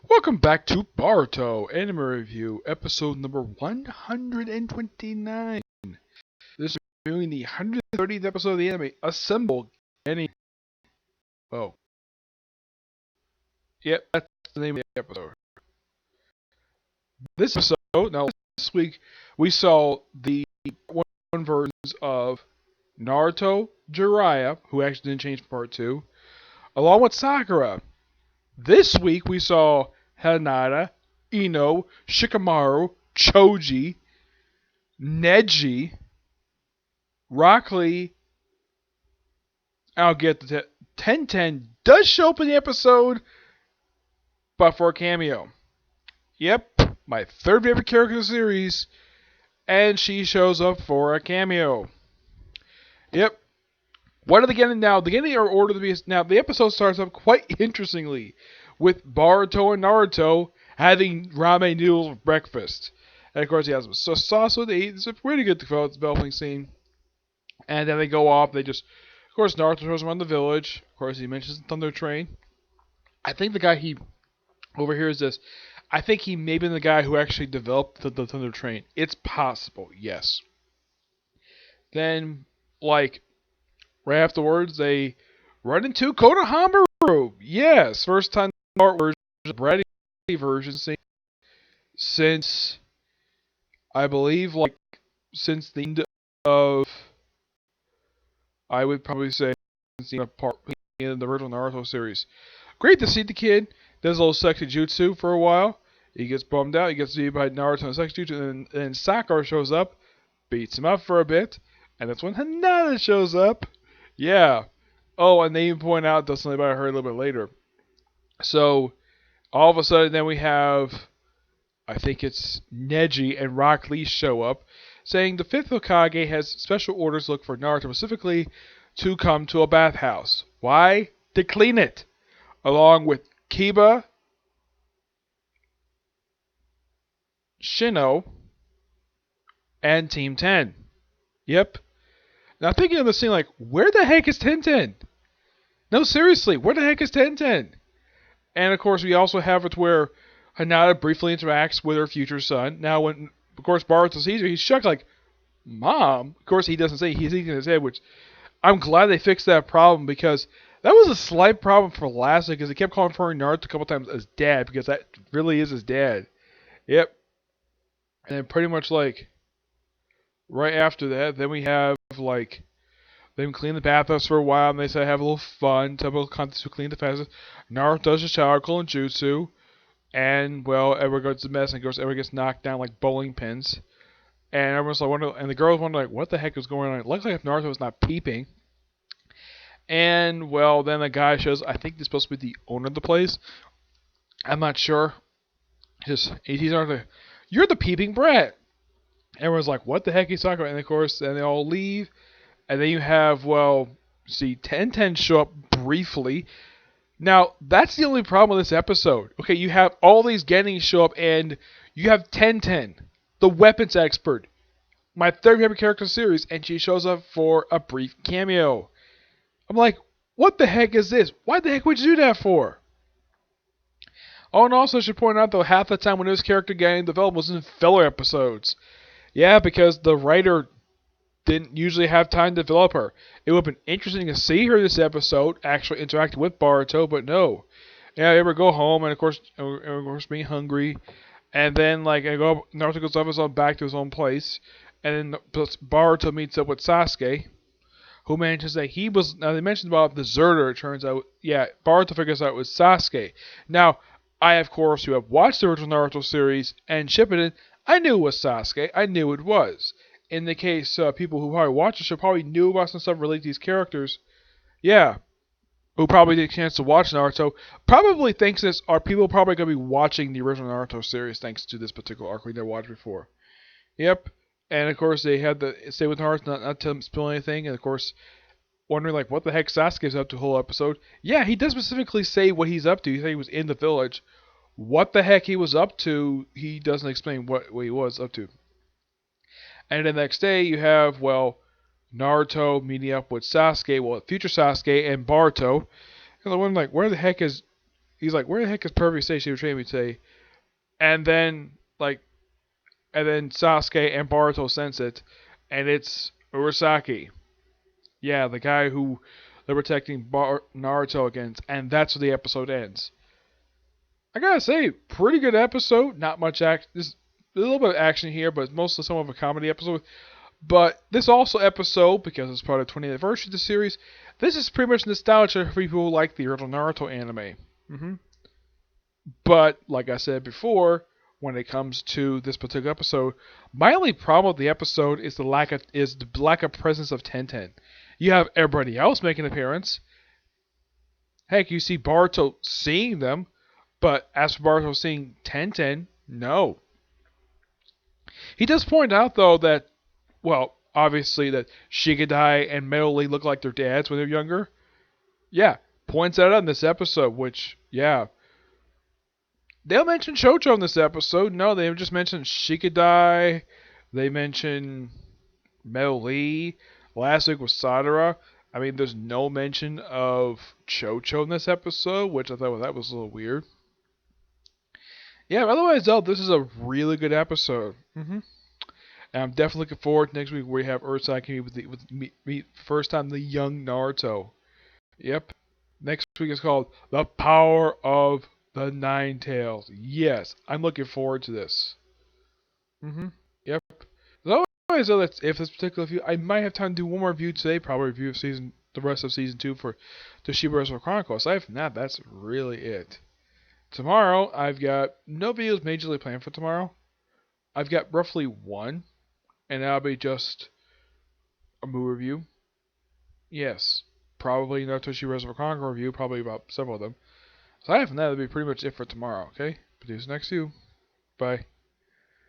Welcome back to Boruto Anime Review, episode number 129. This is reviewing the 130th episode of the anime, Assemble Genin. Oh, yep, that's the name of the episode. This episode, now last week, we saw the one versions of Naruto, Jiraiya, who actually didn't change for part 2, along with Sakura. This week, we saw Hinata, Ino, Shikamaru, Choji, Neji, Rock Lee, I'll get the 1010 does show up in the episode, but for a cameo. Yep, my third favorite character in the series, and she shows up for a cameo. Yep. What are they getting now? The getting are ordered to be now. The episode starts off quite interestingly, with Boruto and Naruto having ramen noodles for breakfast, and of course he has some sauce with it. It's a pretty good developing scene. And then they go off. They just, of course, Naruto shows around the village. Of course, he mentions the Thunder Train. I think the guy he overhears this. I think he may have been the guy who actually developed the Thunder Train. It's possible, yes. Then, like, right afterwards, they run into Konohamaru. Yes, first time art version, Brady version since I believe, like, since the end of, I would probably say, part in the original Naruto series. Great to see the kid does a little sexy jutsu for a while. He gets bummed out. He gets beat by Naruto in sexy jutsu, and then Sakura shows up, beats him up for a bit, and that's when Hinata shows up. Yeah. Oh, and they even point out that's something I heard a little bit later. So all of a sudden, then we have, I think it's Neji and Rock Lee show up, saying the fifth Hokage has special orders to look for Naruto specifically to come to a bathhouse. Why? To clean it. Along with Kiba, Shino, and Team 10. Yep. Now thinking of the scene like, where the heck is 1010? No, seriously, where the heck is 1010? And of course we also have it where Hinata briefly interacts with her future son. Now when, of course, Boruto sees her, he's shocked like, Mom? Of course he doesn't say, he's thinking in his head, which I'm glad they fixed that problem because that was a slight problem for last week because he kept calling for Naruto a couple times as dad because that really is his dad. Yep. And then pretty much like right after that, then we have like them clean the bathhouse for a while and they say have a little fun, typical contest to clean the fastest. Naruto does his shower cool and jutsu, and well, everyone goes to mess and everyone gets knocked down like bowling pins. And everyone's like wondering, and the girls wonder like what the heck is going on. It looks like if Naruto was not peeping. And, well, then the guy shows, I think he's supposed to be the owner of the place. I'm not sure. He's like, you're the peeping brat. Everyone's like, what the heck he's talking about? And, of course, then they all leave. And then you have, well, see, 1010 show up briefly. Now, that's the only problem with this episode. Okay, you have all these Genin show up, and you have 1010, the weapons expert, my third favorite character in the series, and she shows up for a brief cameo. I'm like, what the heck is this? Why the heck would you do that for? Oh, and also I should point out, though, half the time when this character getting developed was in filler episodes. Yeah, because the writer didn't usually have time to develop her. It would have been interesting to see her this episode, actually interacting with Boruto, but no. Yeah, they ever go home, and of course being hungry, and then like Naruto goes off his own back to his own place, and then Boruto meets up with Sasuke, who mentions that he was. Now they mentioned about the deserter. It turns out, yeah, Boruto figures out it was Sasuke. Now, I of course who have watched the original Naruto series and Shippuden, I knew it was Sasuke. I knew it was. In the case, people who probably watched the show probably knew about some stuff related to these characters. Yeah, who probably did a chance to watch Naruto, probably thinks this are people probably going to be watching the original Naruto series thanks to this particular arc we never watched before. Yep. And of course they had to stay with Naruto, not to spill anything, and of course wondering like what the heck Sasuke's up to the whole episode. Yeah, he does specifically say what he's up to. He said he was in the village. What the heck he was up to, he doesn't explain what he was up to. And the next day you have, well, Naruto meeting up with Sasuke, well, future Sasuke and Boruto. And I'm wondering like, where the heck is he's like, "Where the heck is Perfect Station?" He was training me today, and then like, and then Sasuke and Boruto sense it, and it's Urasaki. Yeah, the guy who they're protecting Naruto against, and that's where the episode ends. I gotta say, pretty good episode. Not much action. There's a little bit of action here, but mostly some of a comedy episode. But this also episode, because it's part of the 20th anniversary of the series, this is pretty much nostalgia for people who like the original Naruto anime. But like I said before, when it comes to this particular episode, my only problem with the episode is the lack of presence of Tenten. You have everybody else making an appearance. Heck, you see Boruto seeing them, but as for Boruto seeing Tenten, no. He does point out though that, well, obviously that Shigadai and Metal look like their dads when they're younger. Yeah, points that out in this episode, which, yeah. They'll mention Chocho in this episode. No, they just mentioned Shigadai. They mention Metal Lee. Last week was Sadara. I mean, there's no mention of Chocho in this episode, which I thought that was a little weird. Yeah, otherwise, though, this is a really good episode. And I'm definitely looking forward to next week where we have Urasaki meet first time the young Naruto. Yep. Next week is called The Power of the Nine Tails. Yes, I'm looking forward to this. Yep. Otherwise, though, if this particular view, I might have time to do one more review today. Probably review of the rest of season 2 for Toshiba Chronicles. Aside from that, that's really it. Tomorrow, I've got no videos majorly planned for tomorrow. I've got roughly one, and that'll be just a movie review. Yes, probably no Toshiba Chronicle review, probably about several of them. Aside from that, that'll be pretty much it for tomorrow, okay? Produce next to you. Bye.